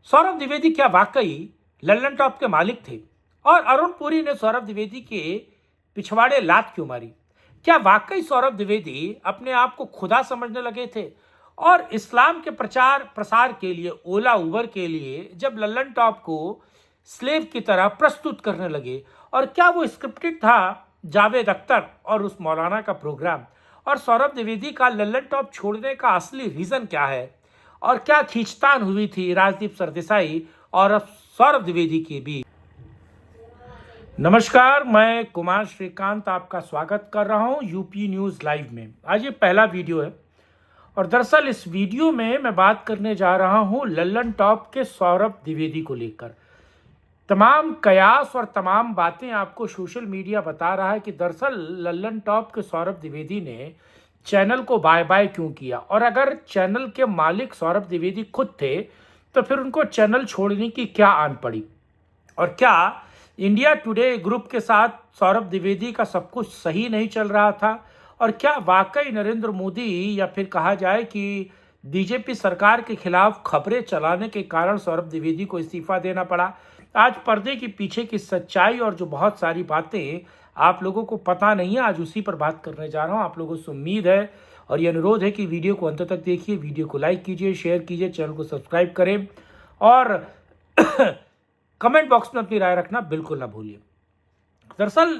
सौरभ द्विवेदी क्या वाकई लल्लन टॉप के मालिक थे? और अरुण पुरी ने सौरभ द्विवेदी के पिछवाड़े लात क्यों मारी? क्या वाकई सौरभ द्विवेदी अपने आप को खुदा समझने लगे थे? और इस्लाम के प्रचार प्रसार के लिए, ओला उबर के लिए जब लल्लन टॉप को स्लेव की तरह प्रस्तुत करने लगे, और क्या वो स्क्रिप्टेड था जावेद अख्तर और उस मौलाना का प्रोग्राम? और सौरभ द्विवेदी का लल्लन टॉप छोड़ने का असली रीजन क्या है? और क्या खींचतान हुई थी राजदीप सरदेसाई और अब सौरभ द्विवेदी के बीच? नमस्कार, मैं कुमार श्रीकांत आपका स्वागत कर रहा हूं यूपी न्यूज लाइव में। आज ये पहला वीडियो है और दरअसल इस वीडियो में मैं बात करने जा रहा हूं लल्लन टॉप के सौरभ द्विवेदी को लेकर। तमाम कयास और तमाम बातें आपको सोशल मीडिया बता रहा है कि दरअसल लल्लन टॉप के सौरभ द्विवेदी ने चैनल को बाय बाय क्यों किया, और अगर चैनल के मालिक सौरभ द्विवेदी खुद थे तो फिर उनको चैनल छोड़ने की क्या आन पड़ी? और क्या इंडिया टुडे ग्रुप के साथ सौरभ द्विवेदी का सब कुछ सही नहीं चल रहा था? और क्या वाकई नरेंद्र मोदी या फिर कहा जाए कि बीजेपी सरकार के खिलाफ खबरें चलाने के कारण सौरभ द्विवेदी को इस्तीफा देना पड़ा? आज पर्दे के पीछे की सच्चाई और जो बहुत सारी बातें आप लोगों को पता नहीं है, आज उसी पर बात करने जा रहा हूं। आप लोगों से उम्मीद है और ये अनुरोध है कि वीडियो को अंत तक देखिए, वीडियो को लाइक कीजिए, शेयर कीजिए, चैनल को सब्सक्राइब करें और कमेंट बॉक्स में अपनी राय रखना बिल्कुल ना भूलिए। दरअसल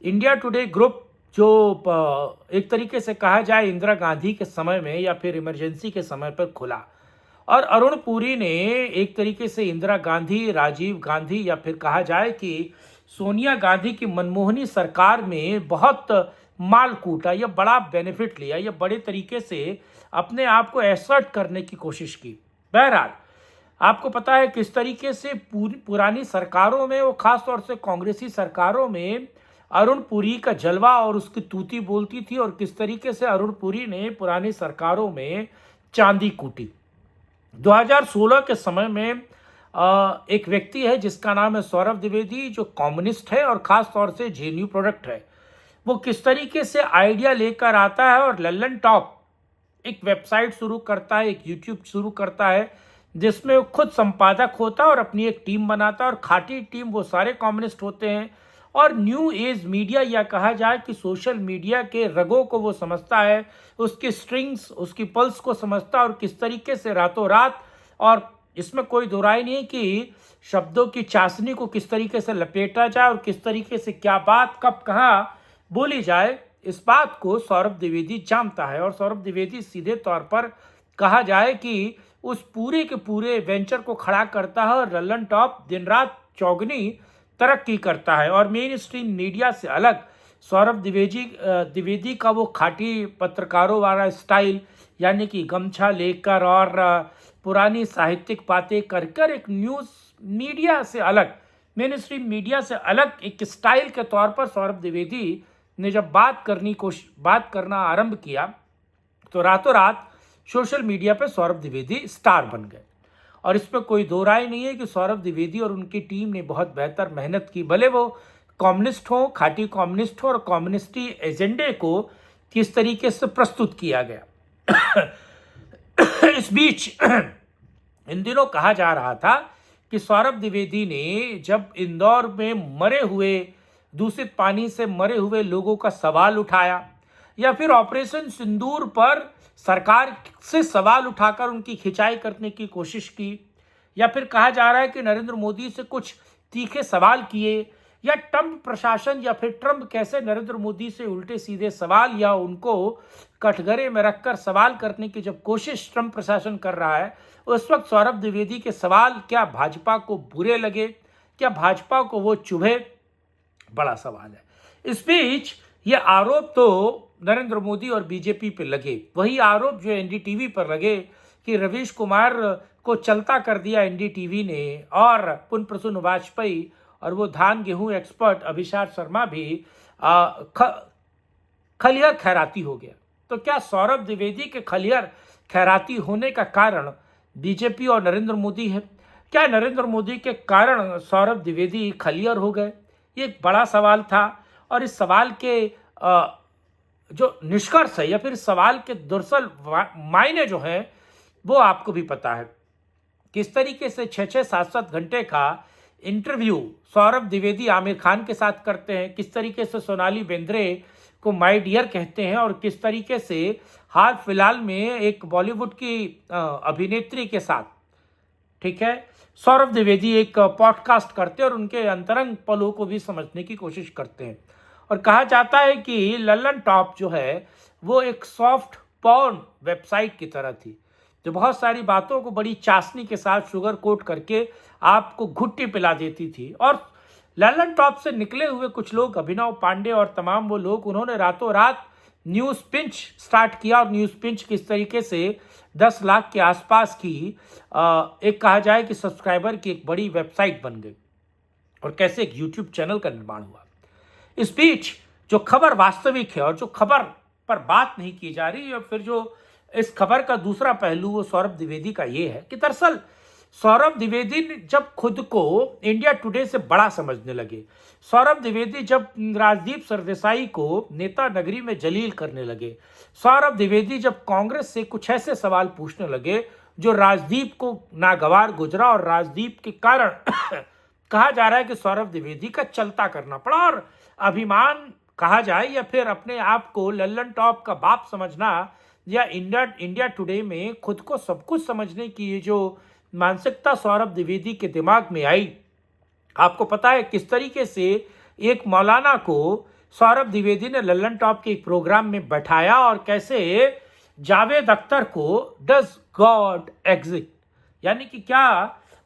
इंडिया टुडे ग्रुप जो एक तरीके से कहा जाए इंदिरा गांधी के समय में या फिर इमरजेंसी के समय पर खुला, और अरुण पुरी ने एक तरीके से इंदिरा गांधी, राजीव गांधी या फिर कहा जाए कि सोनिया गांधी की मनमोहनी सरकार में बहुत माल कूटा, या बड़ा बेनिफिट लिया, या बड़े तरीके से अपने आप को एसर्ट करने की कोशिश की। बहरहाल आपको पता है किस तरीके से पुरानी सरकारों में, वो खास तौर से कांग्रेसी सरकारों में अरुण पुरी का जलवा और उसकी तूती बोलती थी, और किस तरीके से अरुण पुरी ने पुरानी सरकारों में चांदी कूटी। 2016 के समय में एक व्यक्ति है जिसका नाम है सौरभ द्विवेदी, जो कम्युनिस्ट है और खास तौर से जेएनयू प्रोडक्ट है। वो किस तरीके से आइडिया लेकर आता है और लल्लन टॉप एक वेबसाइट शुरू करता है, एक यूट्यूब शुरू करता है जिसमें वो खुद संपादक होता है और अपनी एक टीम बनाता है, और खाटी टीम वो सारे कम्युनिस्ट होते हैं। और न्यू एज मीडिया, या कहा जाए कि सोशल मीडिया के रगों को वो समझता है, उसकी स्ट्रिंग्स, उसकी पल्स को समझता है, और किस तरीके से रातों रात, और इसमें कोई दो राय नहीं है कि शब्दों की चाशनी को किस तरीके से लपेटा जाए और किस तरीके से क्या बात कब कहाँ बोली जाए, इस बात को सौरभ द्विवेदी जानता है। और सौरभ द्विवेदी सीधे तौर पर कहा जाए कि उस पूरे के पूरे वेंचर को खड़ा करता है, और लल्लन टॉप दिन रात चौगनी तरक्की करता है। और मेन स्ट्रीम मीडिया से अलग सौरभ द्विवेदी का वो खाटी पत्रकारों वाला स्टाइल, यानी कि गमछा लेकर और पुरानी साहित्यिक बातें कर कर एक न्यूज़ मीडिया से अलग, मेन स्ट्रीम मीडिया से अलग एक स्टाइल के तौर पर सौरभ द्विवेदी ने जब बात करना आरंभ किया तो रातों रात सोशल मीडिया पर सौरभ द्विवेदी स्टार बन गए। और इसमें कोई दो राय नहीं है कि सौरभ द्विवेदी और उनकी टीम ने बहुत बेहतर मेहनत की, भले वो कम्युनिस्ट हो, खाटी कम्युनिस्ट हो, और कम्युनिस्टी एजेंडे को किस तरीके से प्रस्तुत किया गया। इस बीच इन दिनों कहा जा रहा था कि सौरभ द्विवेदी ने जब इंदौर में मरे हुए, दूषित पानी से मरे हुए लोगों का सवाल उठाया, या फिर ऑपरेशन सिंदूर पर सरकार से सवाल उठाकर उनकी खिंचाई करने की कोशिश की, या फिर कहा जा रहा है कि नरेंद्र मोदी से कुछ तीखे सवाल किए, या ट्रंप प्रशासन या फिर ट्रंप कैसे नरेंद्र मोदी से उल्टे सीधे सवाल या उनको कटघरे में रखकर सवाल करने की जब कोशिश ट्रंप प्रशासन कर रहा है, उस वक्त सौरभ द्विवेदी के सवाल क्या भाजपा को बुरे लगे, क्या भाजपा को वो चुभे? बड़ा सवाल है। इस बीच ये आरोप तो नरेंद्र मोदी और बीजेपी पे लगे, वही आरोप जो एनडीटीवी पर लगे कि रवीश कुमार को चलता कर दिया एनडीटीवी ने, और पुन प्रसून वाजपेयी और वो धान गेहूं एक्सपर्ट अभिषेक शर्मा भी खलिहर खैराती हो गया। तो क्या सौरभ द्विवेदी के खलिहर खैराती होने का कारण बीजेपी और नरेंद्र मोदी है? क्या नरेंद्र मोदी के कारण सौरभ द्विवेदी खलिहर हो गए? ये एक बड़ा सवाल था, और इस सवाल के जो निष्कर्ष है या फिर सवाल के दरअसल मायने जो हैं वो आपको भी पता है। किस तरीके से 6-6 7-7 घंटे का इंटरव्यू सौरभ द्विवेदी आमिर खान के साथ करते हैं, किस तरीके से सोनाली बेंद्रे को माय डियर कहते हैं और किस तरीके से हाल फिलहाल में एक बॉलीवुड की अभिनेत्री के साथ, ठीक है, सौरभ द्विवेदी एक पॉडकास्ट करते हैं और उनके अंतरंग पलों को भी समझने की कोशिश करते हैं। और कहा जाता है कि लल्लन टॉप जो है वो एक सॉफ्ट पॉर्न वेबसाइट की तरह थी, जो बहुत सारी बातों को बड़ी चाशनी के साथ शुगर कोट करके आपको घुट्टी पिला देती थी। और लल्लन टॉप से निकले हुए कुछ लोग, अभिनव पांडे और तमाम वो लोग, उन्होंने रातों रात न्यूज़ पिंच स्टार्ट किया और न्यूज़ पिंच किस तरीके से 10 लाख के आसपास की एक कहा जाए कि सब्सक्राइबर की एक बड़ी वेबसाइट बन गई और कैसे एक यूट्यूब चैनल का निर्माण हुआ। इस बीच जो खबर वास्तविक है और जो खबर पर बात नहीं की जा रही, और फिर जो इस खबर का दूसरा पहलू वो सौरभ द्विवेदी का ये है कि दरअसल सौरभ द्विवेदी जब खुद को इंडिया टुडे से बड़ा समझने लगे, सौरभ द्विवेदी जब राजदीप सरदेसाई को नेता नगरी में जलील करने लगे, सौरभ द्विवेदी जब कांग्रेस से कुछ ऐसे सवाल पूछने लगे जो राजदीप को नागवार गुजरा और राजदीप के कारण कहा जा रहा है कि सौरभ द्विवेदी का चलता करना पड़ा, और अभिमान कहा जाए या फिर अपने आप को लल्लन टॉप का बाप समझना या इंडिया टुडे में खुद को सब कुछ समझने की ये जो मानसिकता सौरभ द्विवेदी के दिमाग में आई। आपको पता है किस तरीके से एक मौलाना को सौरभ द्विवेदी ने लल्लन टॉप के एक प्रोग्राम में बैठाया और कैसे जावेद अख्तर को डज गॉड एग्जिस्ट, यानी कि क्या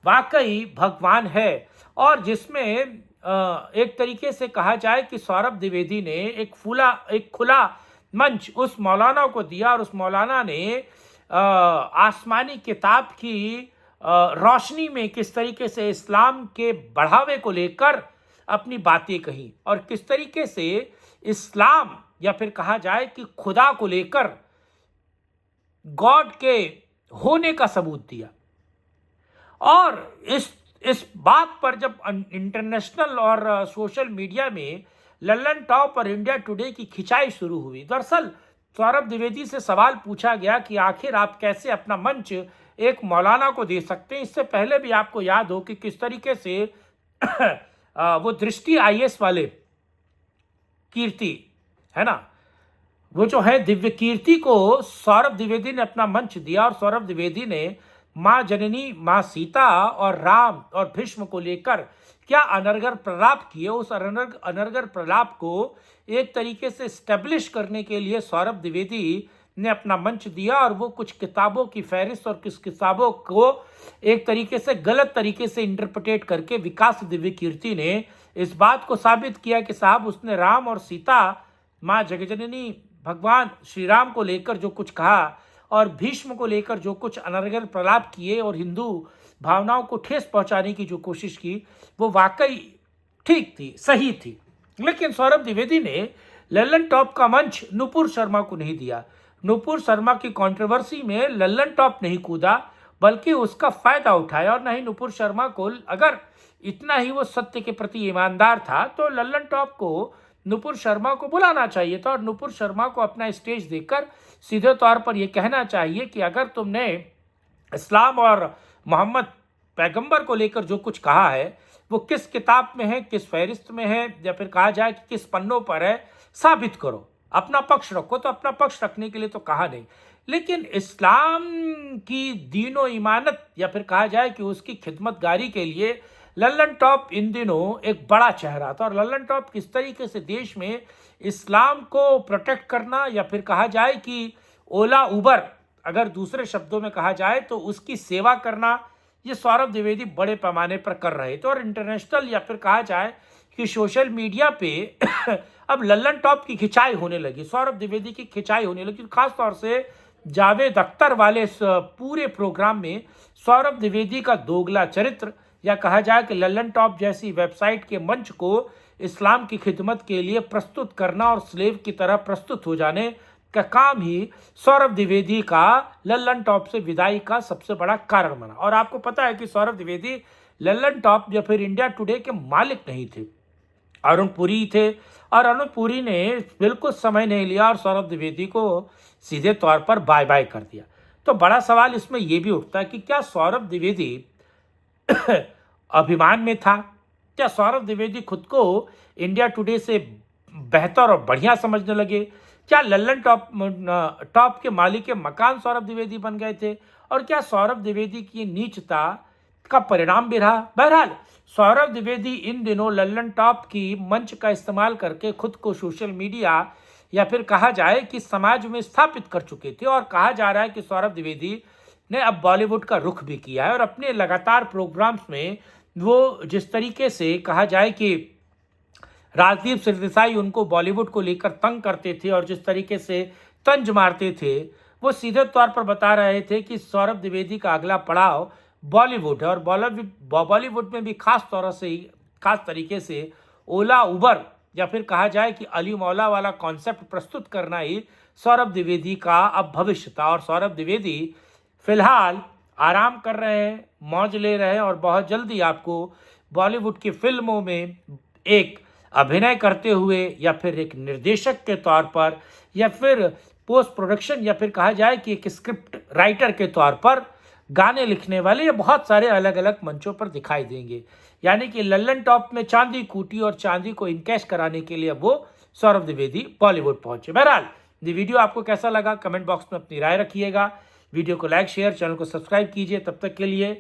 वाकई भगवान है, और जिसमें एक तरीके से कहा जाए कि सौरभ द्विवेदी ने एक खुला मंच उस मौलाना को दिया और उस मौलाना ने आसमानी किताब की रोशनी में किस तरीके से इस्लाम के बढ़ावे को लेकर अपनी बातें कही और किस तरीके से इस्लाम या फिर कहा जाए कि खुदा को लेकर गॉड के होने का सबूत दिया। और इस बात पर जब इंटरनेशनल और सोशल मीडिया में लल्लन टॉप और इंडिया टुडे की खिंचाई शुरू हुई, दरअसल सौरभ द्विवेदी से सवाल पूछा गया कि आखिर आप कैसे अपना मंच एक मौलाना को दे सकते हैं। इससे पहले भी आपको याद हो कि किस तरीके से वो दृष्टि आईएएस वाले कीर्ति है ना, वो जो है दिव्य कीर्ति को सौरभ द्विवेदी ने अपना मंच दिया और सौरभ द्विवेदी ने माँ जननी, माँ सीता और राम और भीष्म को लेकर क्या अनर्गल प्रलाप किए। उस अनर्गल प्रलाप को एक तरीके से स्टैब्लिश करने के लिए सौरभ द्विवेदी ने अपना मंच दिया और वो कुछ किताबों की फहरिस्त और कुछ किताबों को एक तरीके से गलत तरीके से इंटरप्रेटेट करके विकास दिव्य कीर्ति ने इस बात को साबित किया कि साहब उसने राम और सीता, माँ जगजननी भगवान श्री राम को लेकर जो कुछ कहा और भीष्म को लेकर जो कुछ अनर्गल प्रलाप किए और हिंदू भावनाओं को ठेस पहुंचाने की जो कोशिश की, वो वाकई ठीक थी, सही थी। लेकिन सौरभ द्विवेदी ने लल्लन टॉप का मंच नुपुर शर्मा को नहीं दिया। नुपुर शर्मा की कंट्रोवर्सी में लल्लन टॉप नहीं कूदा, बल्कि उसका फायदा उठाया। और नहीं, नुपुर शर्मा को अगर इतना ही वो सत्य के प्रति ईमानदार था तो लल्लन टॉप को नुपुर शर्मा को बुलाना चाहिए था और नुपुर शर्मा को अपना स्टेज देकर सीधे तौर पर यह कहना चाहिए कि अगर तुमने इस्लाम और मोहम्मद पैगंबर को लेकर जो कुछ कहा है वो किस किताब में है, किस फहरिस्त में है, या फिर कहा जाए कि किस पन्नों पर है, साबित करो, अपना पक्ष रखो। तो अपना पक्ष रखने के लिए तो कहा नहीं, लेकिन इस्लाम की दीनो ईमानत या फिर कहा जाए कि उसकी खिदमतगारी के लिए लल्लन टॉप इन दिनों एक बड़ा चेहरा था। और लल्लन टॉप किस तरीके से देश में इस्लाम को प्रोटेक्ट करना या फिर कहा जाए कि ओला उबर, अगर दूसरे शब्दों में कहा जाए तो उसकी सेवा करना, ये सौरभ द्विवेदी बड़े पैमाने पर कर रहे थे। और इंटरनेशनल या फिर कहा जाए कि सोशल मीडिया पे अब लल्लन टॉप की खिंचाई होने लगी, सौरभ द्विवेदी की खिंचाई होने लगी। खासतौर से जावेद अख्तर वाले पूरे प्रोग्राम में सौरभ द्विवेदी का दोगला चरित्र या कहा जाए कि लल्लन टॉप जैसी वेबसाइट के मंच को इस्लाम की खिदमत के लिए प्रस्तुत करना और स्लेव की तरह प्रस्तुत हो जाने का काम ही सौरभ द्विवेदी का लल्लन टॉप से विदाई का सबसे बड़ा कारण बना। और आपको पता है कि सौरभ द्विवेदी लल्लन टॉप या फिर इंडिया टुडे के मालिक नहीं थे, अरुण पुरी थे। और अरुण पुरी ने बिल्कुल समय नहीं लिया और सौरभ द्विवेदी को सीधे तौर पर बाय बाय कर दिया। तो बड़ा सवाल इसमें यह भी उठता है कि क्या सौरभ द्विवेदी अभिमान में था? क्या सौरभ द्विवेदी खुद को इंडिया टुडे से बेहतर और बढ़िया समझने लगे? क्या लल्लन टॉप के मालिक के मकान सौरभ द्विवेदी बन गए थे? और क्या सौरभ द्विवेदी की नीचता का परिणाम भी रहा? बहरहाल सौरभ द्विवेदी इन दिनों लल्लन टॉप की मंच का इस्तेमाल करके खुद को सोशल मीडिया या फिर कहा जाए कि समाज में स्थापित कर चुके थे, और कहा जा रहा है कि सौरभ द्विवेदी ने अब बॉलीवुड का रुख भी किया है और अपने लगातार प्रोग्राम्स में वो जिस तरीके से कहा जाए कि राजदीप सरदेसाई उनको बॉलीवुड को लेकर तंग करते थे और जिस तरीके से तंज मारते थे, वो सीधे तौर पर बता रहे थे कि सौरभ द्विवेदी का अगला पड़ाव बॉलीवुड है। और बॉलीवुड में भी खास तरीके से ओला उबर या फिर कहा जाए कि अली मौला वाला कॉन्सेप्ट प्रस्तुत करना ही सौरभ द्विवेदी का अब भविष्य था। और सौरभ द्विवेदी फिलहाल आराम कर रहे हैं, मौज ले रहे हैं और बहुत जल्दी आपको बॉलीवुड की फिल्मों में एक अभिनय करते हुए या फिर एक निर्देशक के तौर पर या फिर पोस्ट प्रोडक्शन या फिर कहा जाए कि एक स्क्रिप्ट राइटर के तौर पर गाने लिखने वाले ये बहुत सारे अलग अलग मंचों पर दिखाई देंगे। यानी कि लल्लन टॉप में चांदी कूटी और चांदी को इनकैश कराने के लिए वो सौरभ द्विवेदी बॉलीवुड पहुंचे। बहरहाल ये वीडियो आपको कैसा लगा कमेंट बॉक्स में अपनी राय रखिएगा। वीडियो को लाइक शेयर, चैनल को सब्सक्राइब कीजिए। तब तक के लिए